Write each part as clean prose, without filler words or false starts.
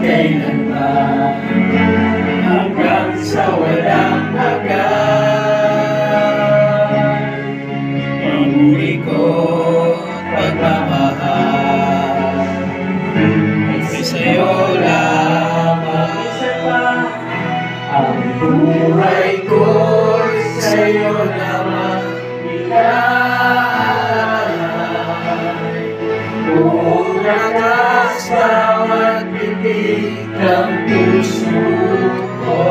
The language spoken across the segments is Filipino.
Kailanman hanggang sa walang hanggan, pamuri ko pagmamahal ay sa'yo lamang. Ang buhay ko sa'yo lamang ilalagay. Buong lakas bawat bibig ng puso ko.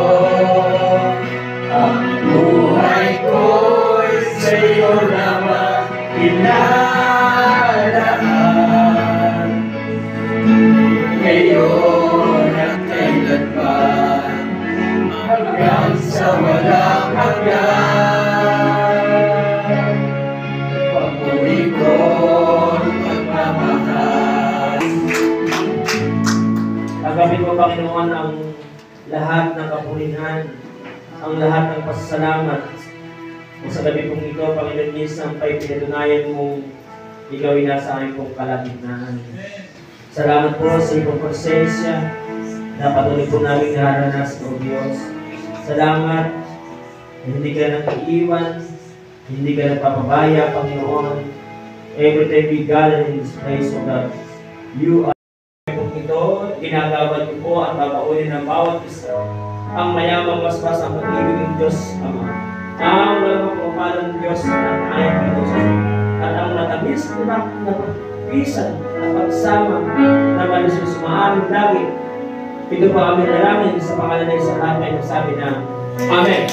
Ang buhay ko'y sa'yo lamang ilalagay. Ngayon at kailanman hanggang sa walang hanggan, pamuri ko pagmamahal. Tagapin mo, Panginoon, ang lahat ng kapurihan, ang lahat ng pasasalamat. Sa gabi pong ito, Panginoon Jesus, ang pinatunayan mong ikaw ay nasa aming pong kalagitnaan. Salamat po sa iyong presensya na patuloy po namin naranasan, O Diyos. Salamat na hindi ka nang iiwan, hindi ka nagpapabaya, Panginoon. Every time we gather in this place, O God, you are ito, ginagawad ko po at babaunin ng bawat isa ang mayamang masbas ang pag-ibig ng Diyos Ama, ang walang mapapalang Diyos na ayang Panginoon, at ang matamis na pagpisan at pagsama na malusus maaming langit. Ito po aming dalangin sa pangalan ng isa lahat ay nagsabi na Amen.